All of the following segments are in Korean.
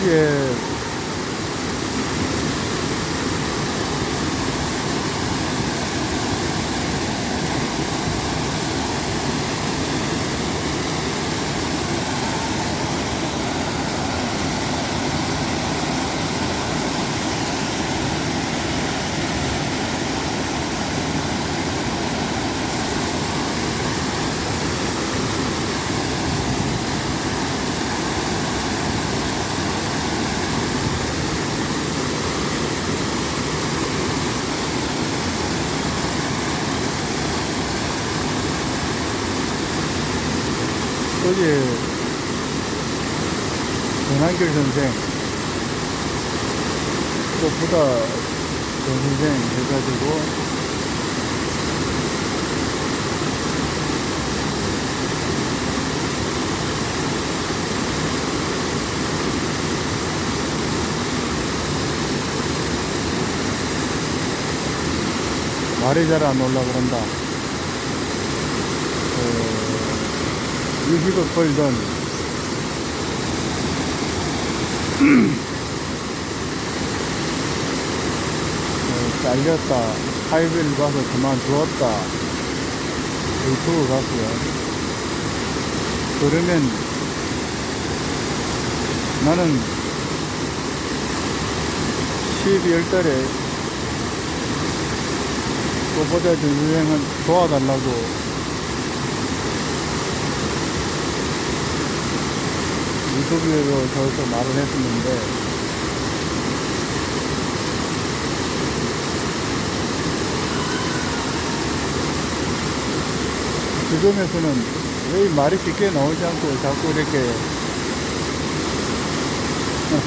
어제 전한길 선생, 꽃보다 전 선생 해가지고 말이 잘 안 올라 그런다. 20억 벌던 잘렸다, 하이비를 가서 그만두었다, 유튜브 갔어요. 그러면 나는 12월 달에 꽃보다 전수생은 도와달라고 유튜브에도 저서 말을 했었는데, 지금에서는 왜 말이 쉽게 나오지 않고 자꾸 이렇게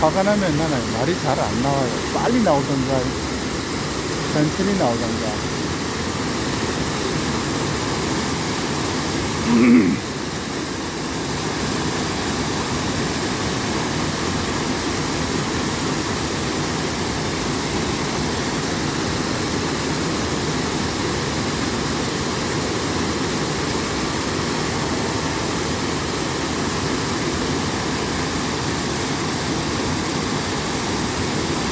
화가 나면 나는 말이 잘 안 나와요. 빨리 나오던가 천천히 나오던가.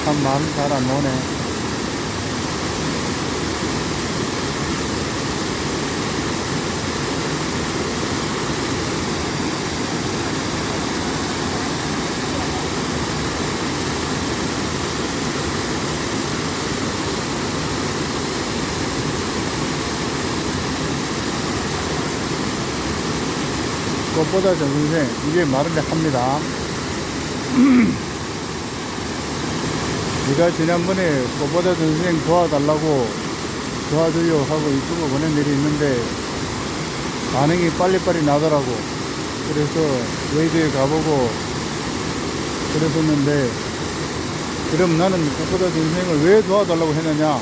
참 말은 잘 안 나오네. 꽃보다 전선생, 이게 말을 합니다. 네가 지난번에 꽃보다 전선생 도와달라고 도와줘요 하고 유튜브 보낸 일이 있는데 반응이 빨리빨리 나더라고. 그래서 웨이드에 가보고 그랬었는데, 그럼 나는 꽃보다 전선생을 왜 도와달라고 했느냐.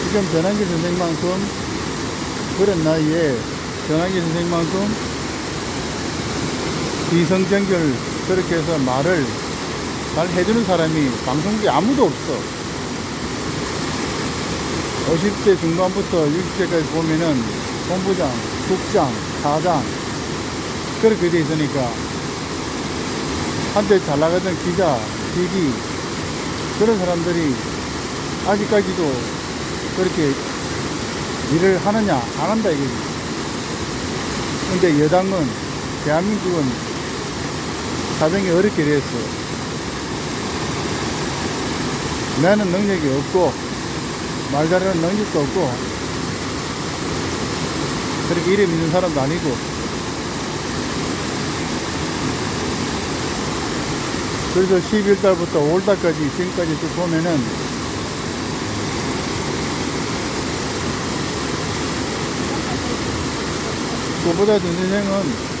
지금 전한기 선생만큼 그런 나이에 전한기 선생만큼 비성정결 그렇게 해서 말을 잘 해주는 사람이 방송국에 아무도 없어. 50대 중반부터 60대까지 보면은 본부장, 국장, 사장 그렇게 돼 있으니까, 한때 잘 나가던 기자, PD 그런 사람들이 아직까지도 그렇게 일을 하느냐, 안 한다 이거지. 근데 여당은, 대한민국은 사정이 어렵게 됐어. 나는 능력이 없고 말 잘하는 능력도 없고 그렇게 이름 있는 사람도 아니고, 그래서 12월 달부터 5월 달까지 지금까지 쭉 보면은 꽃보다 전선생은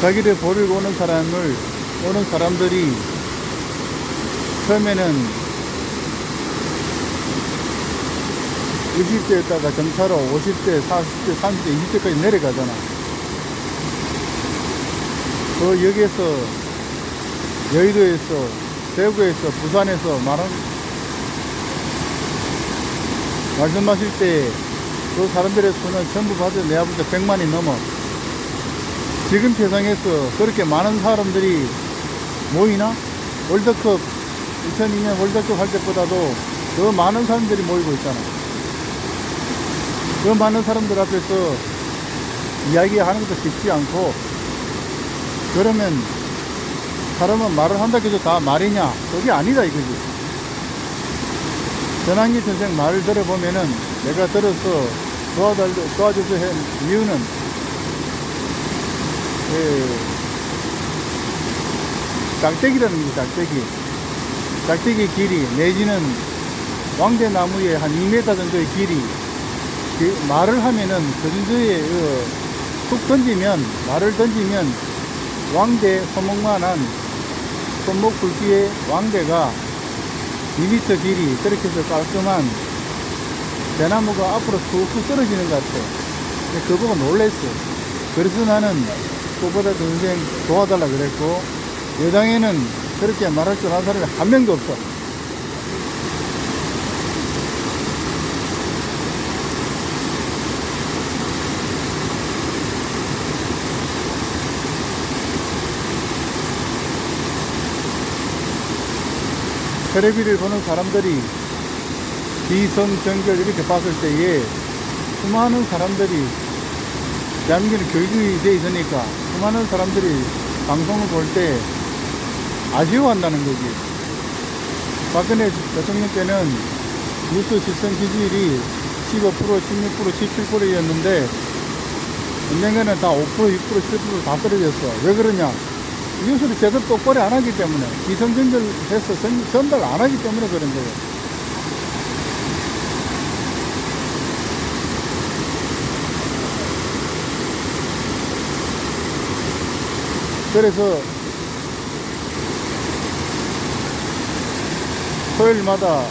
자기를 보려고 오는 사람들이 처음에는 20대에다가 점차로 50대, 40대, 30대, 20대까지 내려가잖아. 여기에서, 여의도에서, 대구에서, 부산에서 말씀하실 때 그 사람들의 수는 전부 봐도 내가 볼 때 100만이 넘어. 지금 세상에서 그렇게 많은 사람들이 모이나? 월드컵, 2002년 월드컵 할 때보다도 더 많은 사람들이 모이고 있잖아. 그 많은 사람들 앞에서 이야기하는 것도 쉽지 않고, 그러면 사람은 말을 한다고 해서 다 말이냐? 그게 아니다 이거지. 전환기 선생 말을 들어보면은 내가 들어서 도와줘서 한 이유는 짝대기라는 게 짝대기 길이 내지는 왕대나무의 한 2m 정도의 길이, 말을 하면은 그 정도의 툭 던지면, 말을 던지면 왕대 소목만한 손목 굵기의 왕대가 2m 길이, 그렇게 해서 깔끔한 대나무가 앞으로 툭툭 떨어지는 것 같아. 그거 보고 놀랬어. 그래서 나는 그보다 동생 도와달라 그랬고, 여당에는 그렇게 말할 줄 아는 사람이 한 명도 없어. 텔레비를 보는 사람들이 기성정결 이렇게 봤을 때에 수많은 사람들이, 대한민국은 교육이 돼 있으니까 수많은 사람들이 방송을 볼 때 아쉬워한다는 거지. 박근혜 대통령 때는 뉴스 시청 지지율이 15%, 16%, 17%였는데 언젠가는 다 5%, 6%, 7% 다 떨어졌어. 왜 그러냐? 뉴스를 제대로 똑바로 안 하기 때문에, 기성전달해서 전달 안 하기 때문에 그런 거예요. 그래서 토요일마다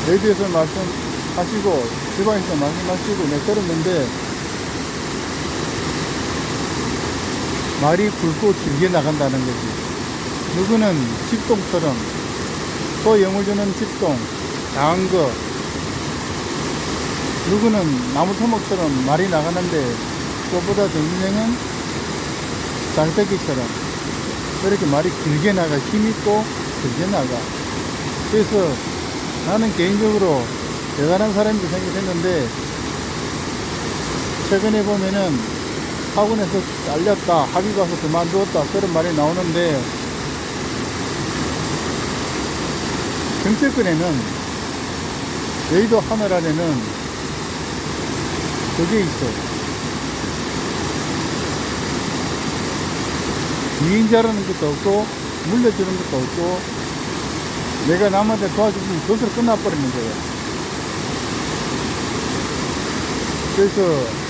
레디에서 말씀하시고 지방에서 말씀하시고 내가 들었는데, 말이 굵고 길게 나간다는 거지. 누구는 집동처럼, 소영을 주는 집동, 작은 거, 누구는 나무 토목처럼 말이 나가는데, 그보다 정진영은 장대기처럼 그렇게 말이 길게 나가, 힘있고 길게 나가. 그래서 나는 개인적으로 대단한 사람이라고 생각했는데, 최근에 보면은 학원에서 잘렸다, 합의 가서 그만두었다, 그런 말이 나오는데, 정치권에는, 여의도 하늘 안에는 그게 있어. 이인자라는 것도 없고, 물려주는 것도 없고, 내가 남한테 도와주면 그것으로 끝나버리는 거예요. 그래서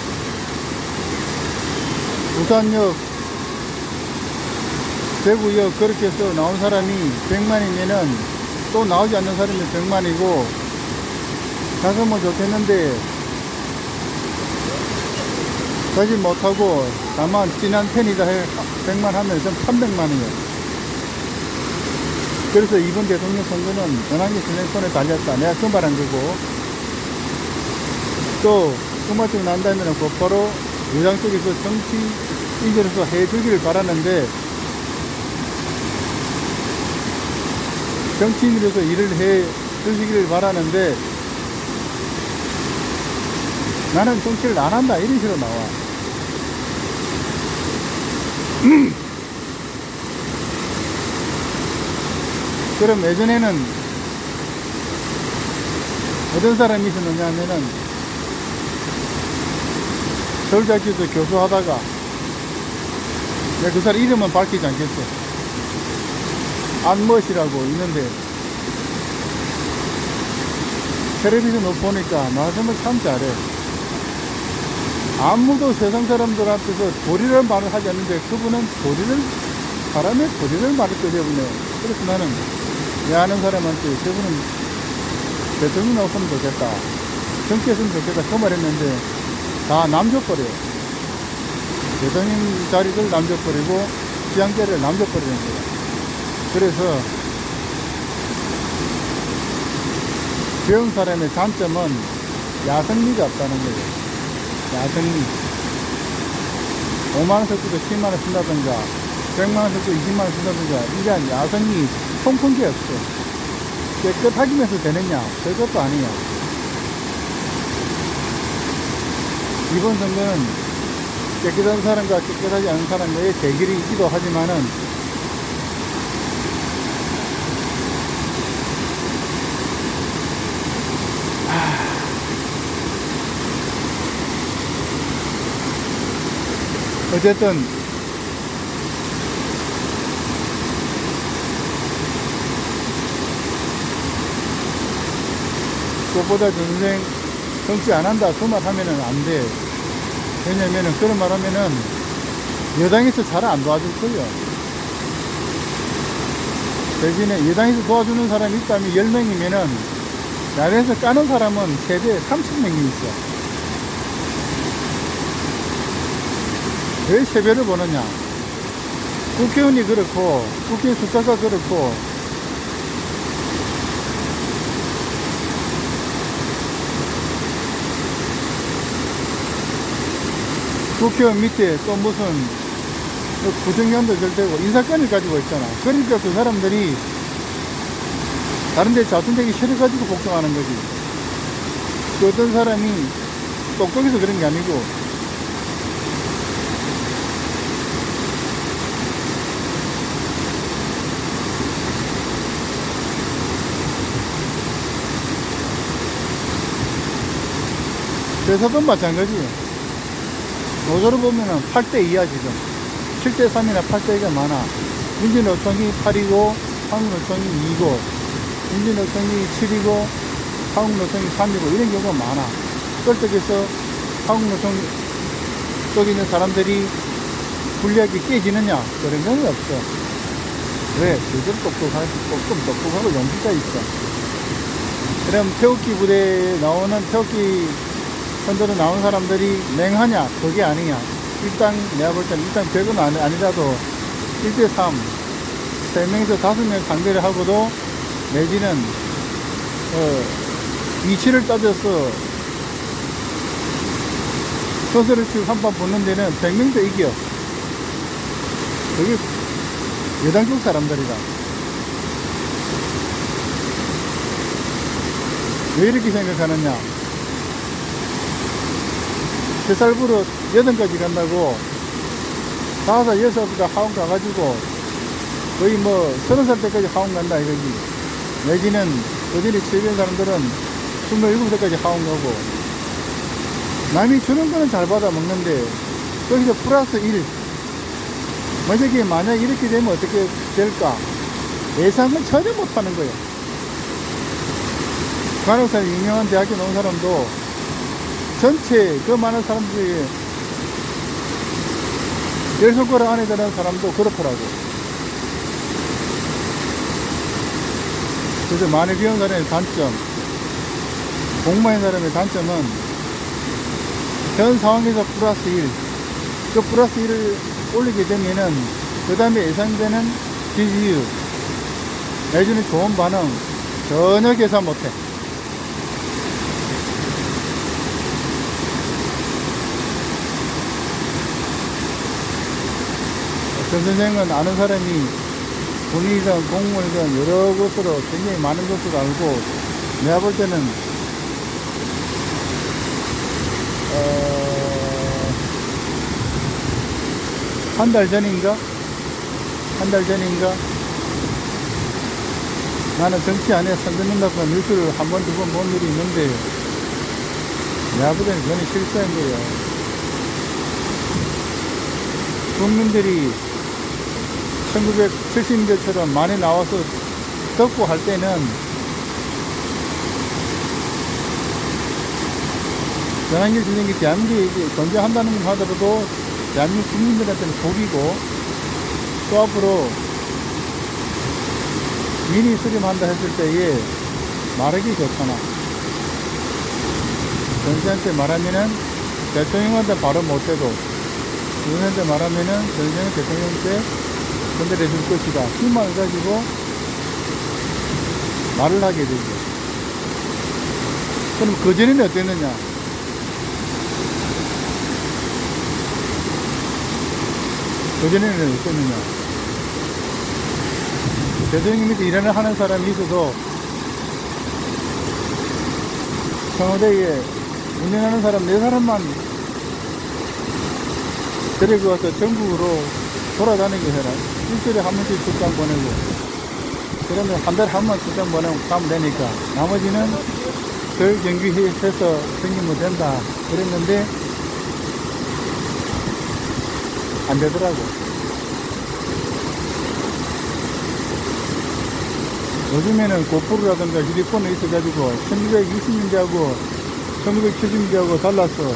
부산역, 대구역 그렇게 해서 나온 사람이 100만이면은 또 나오지 않는 사람이 100만이고, 가서면 좋겠는데 가지 못하고 다만 진한 팬이다 해 100만 하면 전 300만이에요. 그래서 이번 대통령 선거는 전환기 선생 손에 달렸다, 내가 그 말한 거고, 또 그만큼 난 다음에는 곧바로 여당 쪽에서 정치인으로서 해주기를 바라는데, 정치인으로서 일을 해 주시기를 바라는데, 나는 정치를 안 한다 이런 식으로 나와. 그럼 예전에는 어떤 사람이 있었느냐 하면은, 서울대학교에서 교수하다가, 내가 그 사람 이름은 밝히지 않겠어. 안멋이라고 있는데, 텔레비전 못 보니까 말씀을 참 잘해. 아무도 세상 사람들 앞에서 도리를 말을 하지 않는데, 그분은 사람의 도리를 말을 때려보네. 그래서 나는 내 아는 사람한테, 저분은 대통령 나왔으면 좋겠다, 정치했으면 좋겠다, 그 말 했는데, 다 남줘버려요. 대통령 자리를 남줘버리고, 지향 자리를 남줘버리는 거야. 그래서, 배운 사람의 장점은 야성미가 없다는 거예요. 야성미. 5만원 석주도 10만원 쓴다든가, 100만원 석주 20만원 쓴다든가, 이러한 야성미, 통풍기 없어. 깨끗하기면서 되느냐? 그것도 아니야. 이번 선거는 깨끗한 사람과 깨끗하지 않은 사람과의 대결이 있기도 하지만은, 어쨌든 꽃보다 전생 정치 안 한다 그 말 하면은 안 돼. 왜냐면은 그런 말 하면은 여당에서 잘 안 도와줄 거예요. 대신에 여당에서 도와주는 사람이 있다면 10명이면은 야외에서 까는 사람은 최대 30명이 있어. 왜 세배를 보느냐? 국회의원이 그렇고, 국회 숫자가 그렇고, 국회의원 밑에 또 무슨 부정연도 절대고 인사권을 가지고 있잖아. 그러니까 그 사람들이 다른데 자tun되기 싫어가지고 복종하는 거지. 그 어떤 사람이 똑똑해서 그런 게 아니고, 대사도 마찬가지. 노조를 보면은 8대2야, 지금. 7대3이나 8대2가 많아. 민주노총이 8이고, 한국노총이 2고, 민주노총이 7이고, 한국노총이 3이고, 이런 경우가 많아. 그렇다고 한국노총 쪽에 있는 사람들이 불리하게 깨지느냐? 그런 건 없어. 왜? 그들 똑똑하고 용기가 있어. 그럼 태극기 부대에 나오는 태극기 선대로 나온 사람들이 맹하냐? 그게 아니냐. 일단 내가 볼 때는 일단 별건 아니라도 1대3 3명에서 5명 상대를 하고도 내지는 위치를 따져서 서서를 쭉 한 번 붙는 데는 100명도 이겨. 그게 여당 쪽 사람들이다. 왜 이렇게 생각하느냐? 세살부로 8까지 간다고 5, 6부터 하원 가가지고 거의 뭐 30살 때까지 하원 간다 이거지. 내지는 어디에 취업한 사람들은 27살까지 하원 가고, 남이 주는 거는 잘 받아 먹는데 거기서 플러스 1 만약에 이렇게 되면 어떻게 될까 예상을 전혀 못하는 거예요. 간혹사 유명한 대학교 나온 사람도 전체 그 많은 사람들이 10손가락 안에 드는 사람도 그렇더라고. 그래서 많이 배운 사람의 단점, 공부한 사람의 단점은 현 상황에서 플러스 1, 그 플러스 1을 올리게 되면은 그 다음에 예상되는 지지율 내지는 좋은 반응 전혀 계산 못해. 전 선생은 아는 사람이 군인이든 공무원이든 여러 것으로 굉장히 많은 것을 알고, 내가 볼 때는 한 달 전인가 나는 정치 안에 선전는다고 뉴스를 한 번, 두 번 본 일이 있는데, 내가 볼 때는 그건 실수한 거예요. 국민들이 1970년대처럼 많이 나와서 덮고 할 때는 전환길 선생님이 대한민국이 존재한다는 것 하더라도 대한민국 국민들한테는 복이고, 또 앞으로 미니 수렴한다 했을 때에 말하기 좋잖아. 전시한테 말하면은 대통령한테 바로 못해도 전시한테 말하면은 전시는 대통령한테 전달해 줄 것이다. 희망을 가지고 말을 하게 되죠. 그럼 그전에는 어땠느냐? 그전에는 어땠느냐? 대통령 밑에 일을 하는 사람이 있어도 청와대에 운영하는 사람 4사람만 데리고 와서 전국으로 돌아다니게 해라. 일주일에 한 번씩 출장 보내고, 그러면 한 달에 한 번 출장 보내고 가면 되니까, 나머지는 별 경비해서 생기면 된다. 그랬는데, 안 되더라고. 요즘에는 고프로라든가 휴대폰이 있어가지고 1920년대하고 1970년대하고 달라서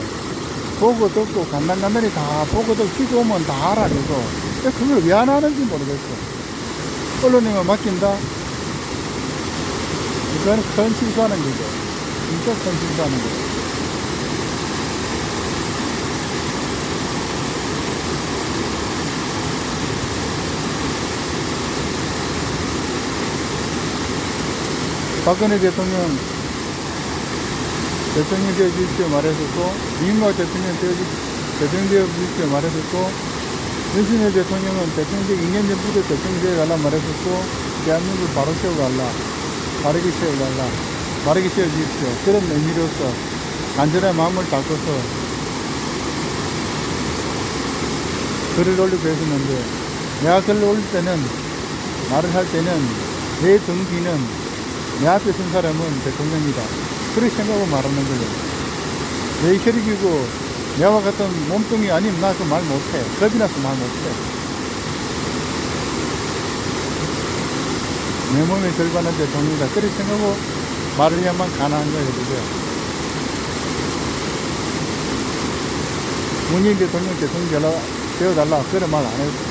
보고 듣고 간단간단히 다 보고 듣고 쉬고 오면 다 알아내고, 그걸 왜 안 하는지 모르겠어. 언론에만 맡긴다? 이거는 큰 실수하는 거죠. 진짜 큰 실수하는 거죠. 박근혜 대통령 되어 주십시오 말했었고, 이명박 대통령 되어 주십시오 말했었고, 윤석열 대통령은 대통령 2년 전부터 대통령 되어 달라 말했었고, 대한민국을 바로 세워달라, 바르게 세워달라, 바르게 세워주십시오. 그런 의미로서 간절한 마음을 담고서 글을 올리고 했었는데, 내가 글을 올릴 때는, 말을 할 때는 내 등 뒤는 내 앞에 선 사람은 대통령이다. 그렇게 생각하고 말하는 거예요. 내 혈육이고 내와 같은 몸뚱이 아니면 나 그 말 못해. 겁이 나서 말 못해. 내 몸의 절반은 대통령이다. 그렇게 생각하고 말을 해야만 가능한 거예요. 그죠? 문재인 대통령 되어달라. 그런 말 안 했어.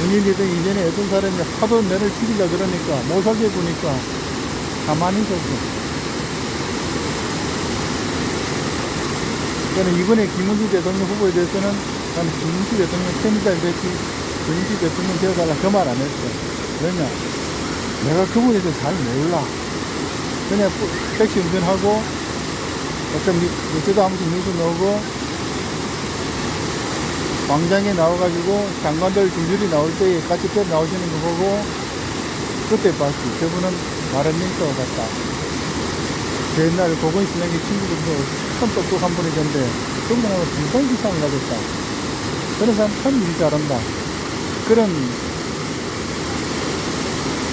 문재인 대통령 이전에 어떤 사람이 하도 너를 죽이려 그러니까 못 살게 보니까 가만히 있었어. 저는 이번에 김문수 대통령 후보에 대해서는 나는 김문수 대통령 팬이다 그랬지, 김문수 대통령 되어달라 그 말 안 했어. 왜냐? 내가 그분에 대해서 잘 몰라. 그냥 택시 운전하고 어떤 어쩌다 한 번씩 뉴스 나오고 광장에 나와가지고 장관들 줄줄이 나올 때에 같이 나오시는 거 보고 그때 봤지. 저분은 마른 멘토 같다. 옛날 고건신학의 친구들도 참 똑똑한 분이던데 그분하고 비슷한 기상을 가졌다. 그런 사람 참 일 잘한다. 그런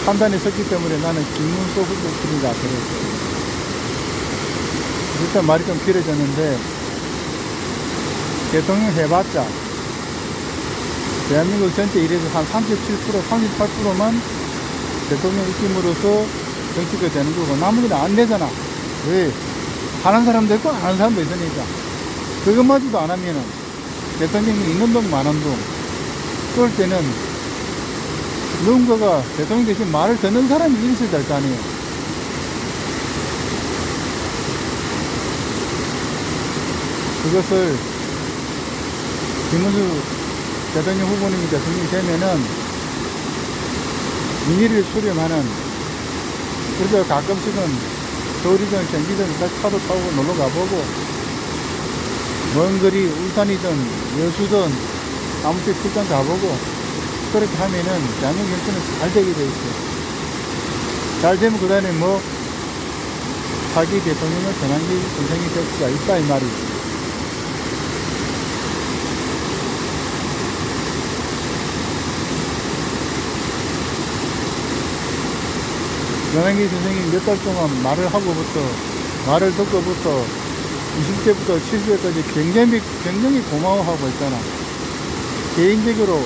판단이 섰기 때문에 나는 김문수 후보입니다. 그랬어. 일단 말이 좀 길어졌는데, 대통령 해봤자 대한민국 전체 일에서 한 37%, 38%만 대통령 입김으로써 정치가 되는 거고, 나머지는 안 되잖아. 왜? 하는 사람도 있고, 안 하는 사람도 있으니까. 그것마저도 안 하면은, 대통령이 있는 돈, 많은 돈. 그럴 때는, 누군가가 대통령 대신 말을 듣는 사람이 있어야 될 거 아니에요. 그것을, 김문수 대통령 후보님이 대통령이 되면은 민의를 수렴하는, 그래서 가끔씩은 서울이든 경기든 차도 타고 놀러 가보고, 먼 거리 울산이든 여수든 아무 때 출장 가보고, 그렇게 하면은 대한민국 정치는 잘 되게 돼 있어요. 잘 되면 그 다음에 뭐 자기 대통령을 전환기 선생이 될 수가 있다 이 말이죠. 전환기 선생이 몇 달 동안 말을 하고부터, 말을 듣고부터 20대부터 70대까지 굉장히 고마워하고 있잖아. 개인적으로,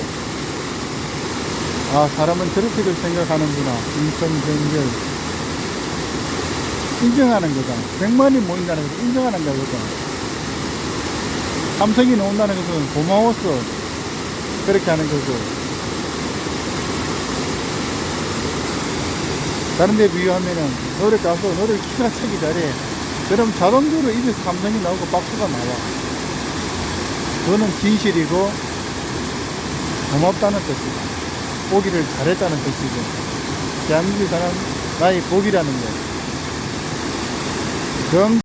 아, 사람은 저렇게도 생각하는구나. 인성정결. 인정하는 거잖아. 100만이 모인다는 것은 인정하는 거거든. 삼성이 나온다는 것은 고마워서 그렇게 하는 거고. 다른 데 비유하면은, 노래 가서 노래를 기가 차게 잘해. 그럼 자동적으로 입에서 감성이 나오고 박수가 나와. 그거는 진실이고, 고맙다는 뜻이다. 오기를 잘했다는 뜻이고. 대한민국 사람, 나의 복이라는 거. 정